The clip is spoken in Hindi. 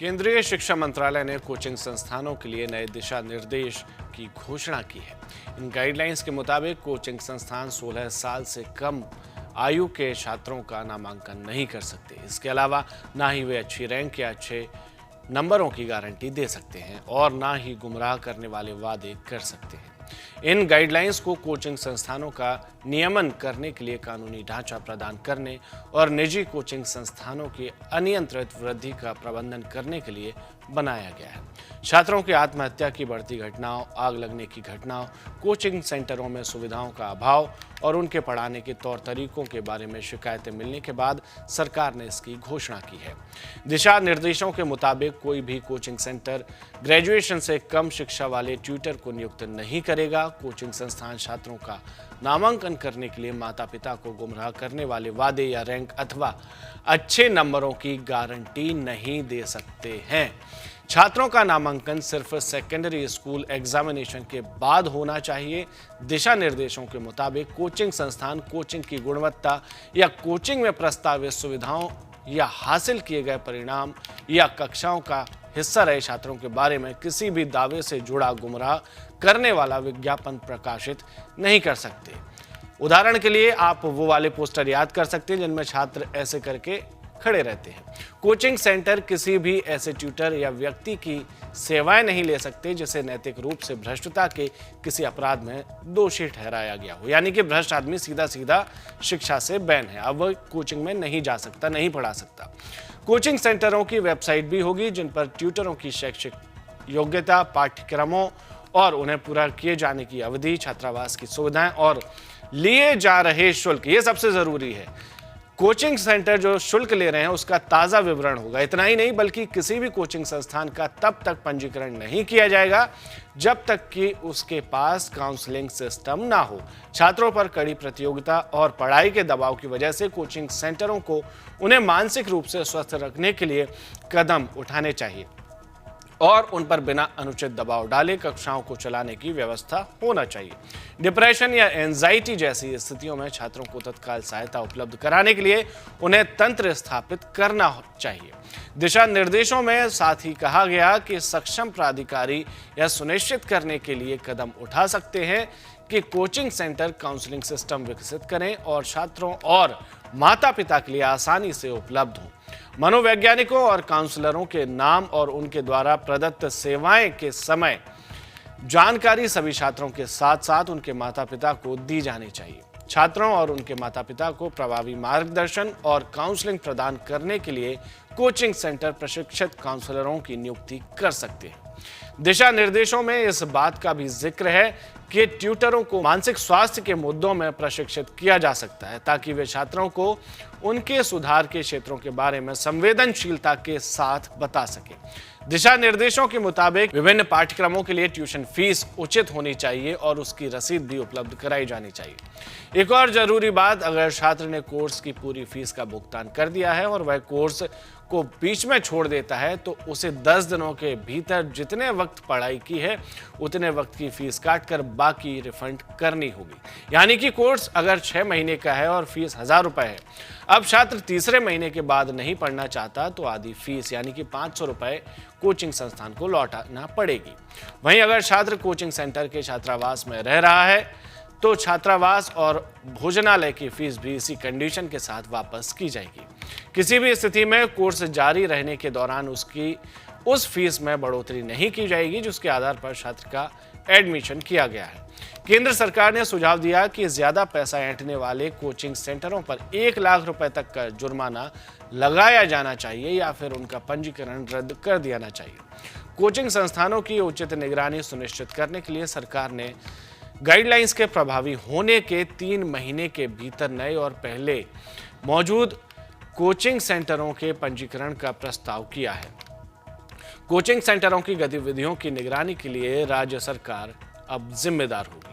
केंद्रीय शिक्षा मंत्रालय ने कोचिंग संस्थानों के लिए नए दिशा निर्देश की घोषणा की है। इन गाइडलाइंस के मुताबिक कोचिंग संस्थान 16 साल से कम आयु के छात्रों का नामांकन नहीं कर सकते। इसके अलावा ना ही वे अच्छी रैंक या अच्छे नंबरों की गारंटी दे सकते हैं और ना ही गुमराह करने वाले वादे कर सकते हैं। इन गाइडलाइंस को कोचिंग संस्थानों का नियमन करने के लिए कानूनी ढांचा प्रदान करने और निजी कोचिंग संस्थानों की अनियंत्रित वृद्धि का प्रबंधन करने के लिए बनाया गया है। छात्रों की आत्महत्या की बढ़ती घटनाओं, आग लगने की घटनाओं, कोचिंग सेंटरों में सुविधाओं का अभाव और उनके पढ़ाने के तौर तरीकों के बारे में शिकायतें मिलने के बाद सरकार ने इसकी घोषणा की है। दिशा निर्देशों के मुताबिक कोई भी कोचिंग सेंटर ग्रेजुएशन से कम शिक्षा वाले ट्यूटर को नियुक्त नहीं करेगा। कोचिंग संस्थान छात्रों का नामांकन करने के लिए माता पिता को गुमराह करने वाले वादे या रैंक अथवा अच्छे नंबरों की गारंटी नहीं दे सकते हैं। छात्रों का नामांकन सिर्फ सेकेंडरी स्कूल एग्जामिनेशन के बाद होना चाहिए। दिशा निर्देशों के मुताबिक कोचिंग संस्थान कोचिंग की गुणवत्ता या कोचिंग में प्रस्तावित सुविधाओं या हासिल किए गए परिणाम या कक्षाओं का हिस्सा रहे छात्रों के बारे में किसी भी दावे से जुड़ा गुमराह करने वाला विज्ञापन प्रकाशित नहीं कर सकते। उदाहरण के लिए आप वो वाले पोस्टर याद कर सकते हैं जिनमें छात्र ऐसे करके खड़े रहते हैं। कोचिंग सेंटर किसी भी ऐसे ट्यूटर या व्यक्ति की सेवाएं नहीं ले सकते जिसे नैतिक रूप से भ्रष्टता के किसी अपराध में दोषी ठहराया गया हो। यानी कि भ्रष्ट आदमी सीधा सीधा शिक्षा से बैन है, अब वह कोचिंग में नहीं जा सकता, नहीं पढ़ा सकता। कोचिंग सेंटरों की वेबसाइट भी होगी जिन पर ट्यूटरों की शैक्षिक योग्यता, पाठ्यक्रमों और उन्हें पूरा किए जाने की अवधि, छात्रावास की सुविधाएं और लिए जा रहे शुल्क, ये सबसे जरूरी है। कोचिंग सेंटर जो शुल्क ले रहे हैं उसका ताज़ा विवरण होगा। इतना ही नहीं बल्कि किसी भी कोचिंग संस्थान का तब तक पंजीकरण नहीं किया जाएगा जब तक कि उसके पास काउंसलिंग सिस्टम ना हो। छात्रों पर कड़ी प्रतियोगिता और पढ़ाई के दबाव की वजह से कोचिंग सेंटरों को उन्हें मानसिक रूप से स्वस्थ रखने के लिए कदम उठाने चाहिए और उन पर बिना अनुचित दबाव डाले कक्षाओं को चलाने की व्यवस्था होना चाहिए। डिप्रेशन या एंजाइटी जैसी स्थितियों में छात्रों को तत्काल सहायता उपलब्ध कराने के लिए उन्हें तंत्र स्थापित करना चाहिए। दिशा निर्देशों में साथ ही कहा गया कि सक्षम प्राधिकारी यह सुनिश्चित करने के लिए कदम उठा सकते हैं कि कोचिंग सेंटर काउंसलिंग सिस्टम विकसित करें और छात्रों और माता पिता के लिए आसानी से उपलब्ध हों। मनोवैज्ञानिकों और काउंसलरों के नाम और उनके द्वारा प्रदत्त सेवाएं के समय जानकारी सभी छात्रों के साथ साथ उनके माता पिता को दी जानी चाहिए। छात्रों और उनके माता पिता को प्रभावी मार्गदर्शन और काउंसलिंग प्रदान करने के लिए कोचिंग सेंटर प्रशिक्षित काउंसलरों की नियुक्ति कर सकते हैं। दिशा निर्देशों में इस बात का भी जिक्र है कि ट्यूटरों को मानसिक स्वास्थ्य के मुद्दों में प्रशिक्षित किया जा सकता है ताकि वे छात्रों को उनके सुधार के क्षेत्रों के बारे में संवेदनशीलता के साथ बता सके। दिशा निर्देशों के मुताबिक विभिन्न पाठ्यक्रमों के लिए ट्यूशन फीस उचित होनी चाहिए और उसकी रसीद भी उपलब्ध कराई जानी चाहिए। एक और जरूरी बात, अगर छात्र ने कोर्स की पूरी फीस का भुगतान कर दिया है और वह कोर्स को बीच में छोड़ देता है तो उसे 10 दिनों के भीतर जितने वक्त पढ़ाई की है उतने वक्त की फीस काटकर बाकी रिफंड करनी होगी। यानी कि कोर्स अगर 6 महीने का है और फीस 1000 रुपए है, अब छात्र तीसरे महीने के बाद नहीं पढ़ना चाहता तो आधी फीस यानी कि 500 रुपए कोचिंग संस्थान को लौटाना पड़ेगी। वहीं अगर छात्र कोचिंग सेंटर के छात्रावास में रह रहा है तो छात्रावास और भोजनालय की फीस भी इसी कंडीशन के साथ वापस की जाएगी। किसी भी स्थिति में कोर्स जारी रहने के दौरान उसकी उस फीस में बढ़ोतरी नहीं की जाएगी जिसके आधार पर छात्र का एडमिशन किया गया है। केंद्र सरकार ने सुझाव दिया कि ज्यादा पैसा ऐंठने वाले कोचिंग सेंटरों पर 1 लाख रुपए तक का जुर्माना लगाया जाना चाहिए या फिर उनका पंजीकरण रद्द कर दिया चाहिए। कोचिंग संस्थानों की उचित निगरानी सुनिश्चित करने के लिए सरकार ने गाइडलाइंस के प्रभावी होने के 3 महीने के भीतर नए और पहले मौजूद कोचिंग सेंटरों के पंजीकरण का प्रस्ताव किया है। कोचिंग सेंटरों की गतिविधियों की निगरानी के लिए राज्य सरकार अब जिम्मेदार होगी।